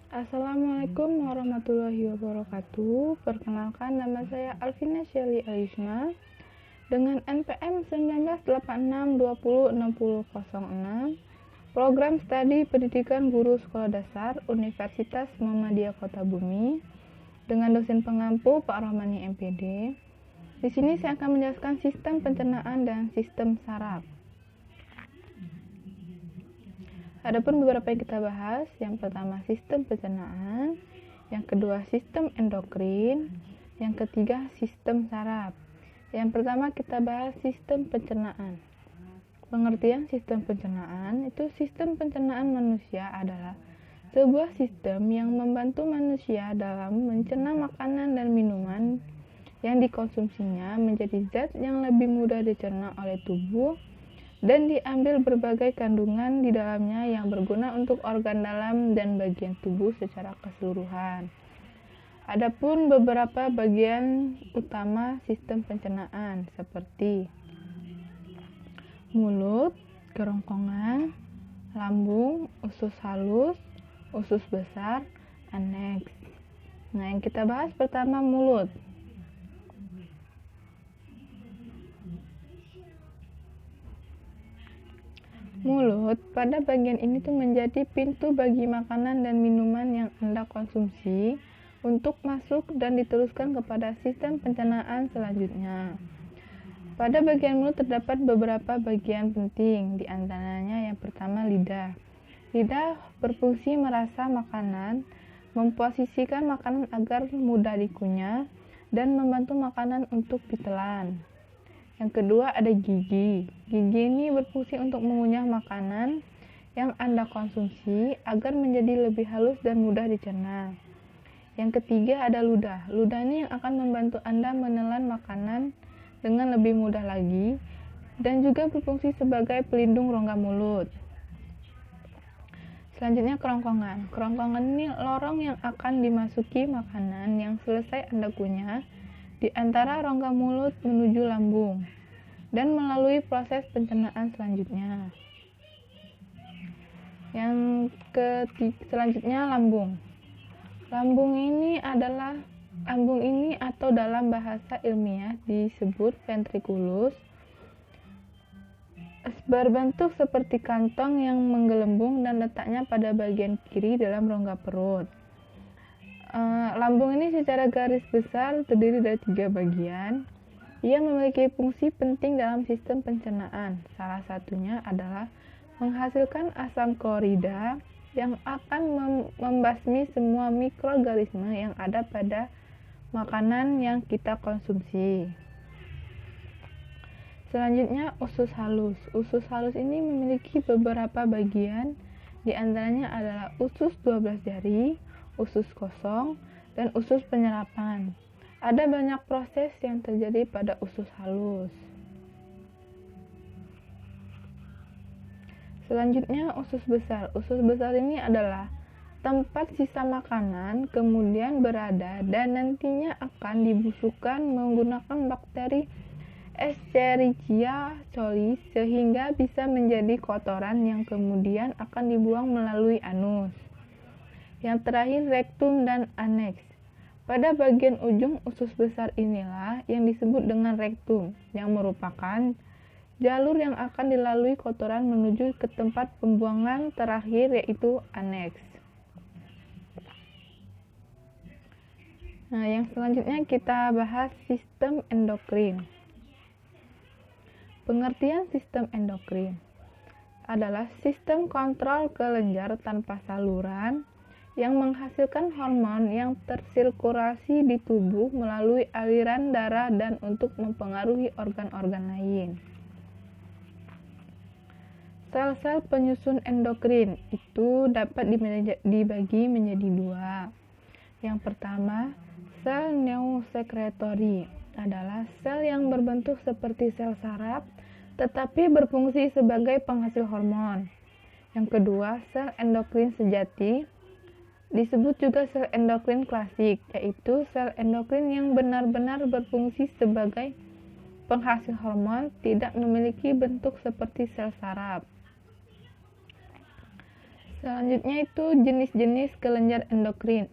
Assalamualaikum warahmatullahi wabarakatuh. Perkenalkan, nama saya Alvina Shelly Alisma dengan NPM 1986206006, Program Studi Pendidikan Guru Sekolah Dasar Universitas Muhammadiyah Kota Bumi, dengan dosen pengampu Pak Rahmani MPD. Di sini saya akan menjelaskan sistem pencernaan dan sistem saraf. Adapun beberapa yang kita bahas, yang pertama sistem pencernaan, yang kedua sistem endokrin, yang ketiga sistem saraf. Yang pertama kita bahas sistem pencernaan. Pengertian sistem pencernaan itu sistem pencernaan manusia adalah sebuah sistem yang membantu manusia dalam mencerna makanan dan minuman yang dikonsumsinya menjadi zat yang lebih mudah dicerna oleh tubuh dan diambil berbagai kandungan di dalamnya yang berguna untuk organ dalam dan bagian tubuh secara keseluruhan. Adapun beberapa bagian utama sistem pencernaan seperti mulut, kerongkongan, lambung, usus halus, usus besar, aneks. Nah, yang kita bahas pertama mulut. Mulut pada bagian ini tuh menjadi pintu bagi makanan dan minuman yang Anda konsumsi untuk masuk dan diteruskan kepada sistem pencernaan selanjutnya. Pada bagian mulut terdapat beberapa bagian penting, di antaranya yang pertama lidah. Lidah berfungsi merasa makanan, memposisikan makanan agar mudah dikunyah, dan membantu makanan untuk ditelan. Yang kedua ada gigi. Gigi ini berfungsi untuk mengunyah makanan yang Anda konsumsi agar menjadi lebih halus dan mudah dicerna. Yang ketiga ada ludah. Ludah ini yang akan membantu Anda menelan makanan dengan lebih mudah lagi dan juga berfungsi sebagai pelindung rongga mulut. Selanjutnya kerongkongan. Kerongkongan ini lorong yang akan dimasuki makanan yang selesai Anda kunyah di antara rongga mulut menuju lambung dan melalui proses pencernaan selanjutnya. Yang selanjutnya lambung. Lambung ini atau dalam bahasa ilmiah disebut ventriculus, berbentuk seperti kantong yang menggelembung dan letaknya pada bagian kiri dalam rongga perut. Lambung ini secara garis besar terdiri dari 3 bagian. Ia memiliki fungsi penting dalam sistem pencernaan. Salah satunya adalah menghasilkan asam klorida yang akan membasmi semua mikroorganisme yang ada pada makanan yang kita konsumsi. Selanjutnya usus halus. Usus halus ini memiliki beberapa bagian, di antaranya adalah usus 12 jari, usus kosong, dan usus penyerapan. Ada banyak proses yang terjadi pada usus halus. Selanjutnya usus besar. Usus besar ini adalah tempat sisa makanan kemudian berada dan nantinya akan dibusukkan menggunakan bakteri Escherichia coli sehingga bisa menjadi kotoran yang kemudian akan dibuang melalui anus. Yang terakhir rektum dan aneks. Pada bagian ujung usus besar inilah yang disebut dengan rektum, yang merupakan jalur yang akan dilalui kotoran menuju ke tempat pembuangan terakhir yaitu aneks. Nah, yang selanjutnya kita bahas sistem endokrin. Pengertian sistem endokrin adalah sistem kontrol kelenjar tanpa saluran yang menghasilkan hormon yang tersirkulasi di tubuh melalui aliran darah dan untuk mempengaruhi organ-organ lain. Sel-sel penyusun endokrin itu dapat dibagi menjadi 2. Yang pertama, sel neosekretori adalah sel yang berbentuk seperti sel saraf tetapi berfungsi sebagai penghasil hormon. Yang kedua, sel endokrin sejati disebut juga sel endokrin klasik, yaitu sel endokrin yang benar-benar berfungsi sebagai penghasil hormon, tidak memiliki bentuk seperti sel saraf. Selanjutnya itu jenis-jenis kelenjar endokrin.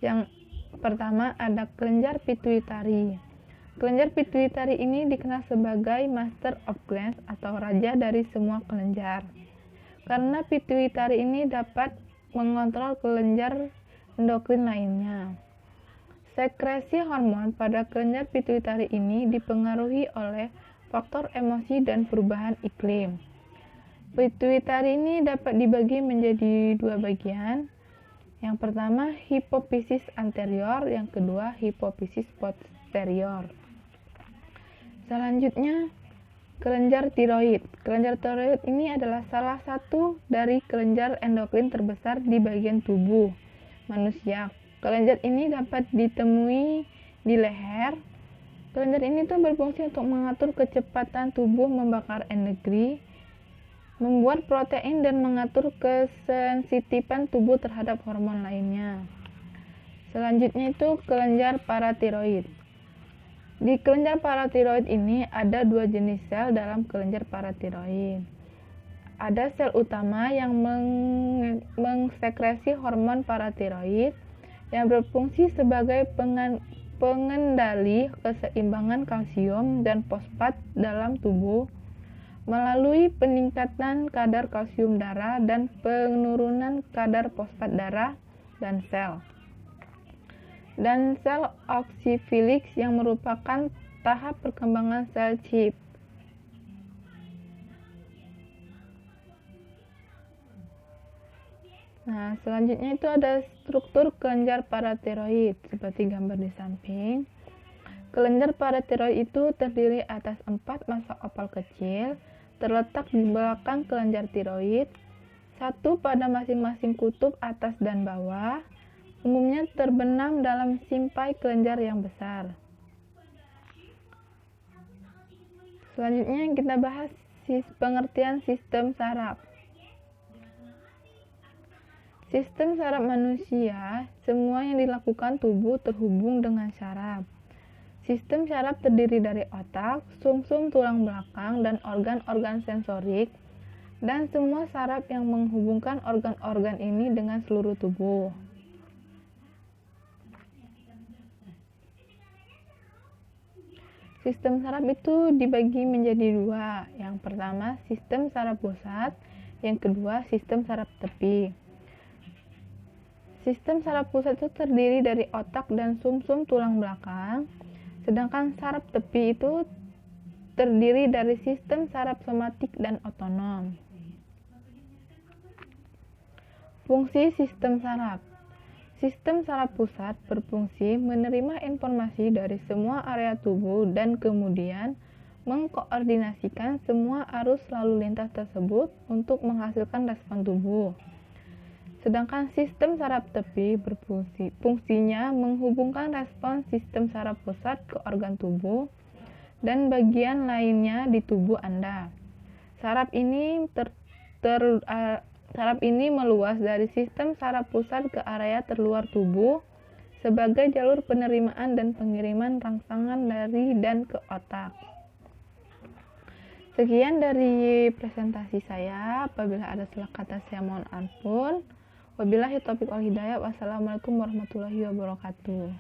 Yang pertama ada kelenjar pituitari. Kelenjar pituitari ini dikenal sebagai master of glands atau raja dari semua kelenjar. Karena pituitari ini dapat mengontrol kelenjar endokrin lainnya. Sekresi hormon pada kelenjar pituitari ini dipengaruhi oleh faktor emosi dan perubahan iklim. Pituitari ini dapat dibagi menjadi dua bagian. Yang pertama hipofisis anterior, yang kedua hipofisis posterior. Selanjutnya kelenjar tiroid. Kelenjar tiroid ini adalah salah satu dari kelenjar endokrin terbesar di bagian tubuh manusia. Kelenjar ini dapat ditemui di leher. Kelenjar ini tuh berfungsi untuk mengatur kecepatan tubuh membakar energi, membuat protein dan mengatur kesensitifan tubuh terhadap hormon lainnya. Selanjutnya itu kelenjar paratiroid. Di kelenjar paratiroid ini ada dua jenis sel dalam kelenjar paratiroid. Ada sel utama yang mengsekresi hormon paratiroid yang berfungsi sebagai pengendali keseimbangan kalsium dan fosfat dalam tubuh melalui peningkatan kadar kalsium darah dan penurunan kadar fosfat darah dan sel. Dan sel oxyphilix yang merupakan tahap perkembangan sel chip. Nah, selanjutnya itu ada struktur kelenjar paratiroid seperti gambar di samping. Kelenjar paratiroid itu terdiri atas 4 masa opal kecil terletak di belakang kelenjar tiroid, satu pada masing-masing kutub atas dan bawah, umumnya terbenam dalam simpai kelenjar yang besar. Selanjutnya kita bahas pengertian sistem saraf. Sistem saraf manusia, semua yang dilakukan tubuh terhubung dengan saraf. Sistem saraf terdiri dari otak, sumsum tulang belakang, dan organ-organ sensorik, dan semua saraf yang menghubungkan organ-organ ini dengan seluruh tubuh. Sistem saraf itu dibagi menjadi dua. Yang pertama, sistem saraf pusat, yang kedua, sistem saraf tepi. Sistem saraf pusat itu terdiri dari otak dan sumsum tulang belakang. Sedangkan saraf tepi itu terdiri dari sistem saraf somatik dan otonom. Fungsi sistem saraf. Sistem saraf pusat berfungsi menerima informasi dari semua area tubuh dan kemudian mengkoordinasikan semua arus lalu lintas tersebut untuk menghasilkan respon tubuh. Sedangkan sistem saraf tepi fungsinya menghubungkan respon sistem saraf pusat ke organ tubuh dan bagian lainnya di tubuh Anda. Saraf ini meluas dari sistem saraf pusat ke area terluar tubuh sebagai jalur penerimaan dan pengiriman rangsangan dari dan ke otak. Sekian dari presentasi saya. Apabila ada salah kata saya mohon ampun. Wabillahi taufiq wal hidayah. Wassalamualaikum warahmatullahi wabarakatuh.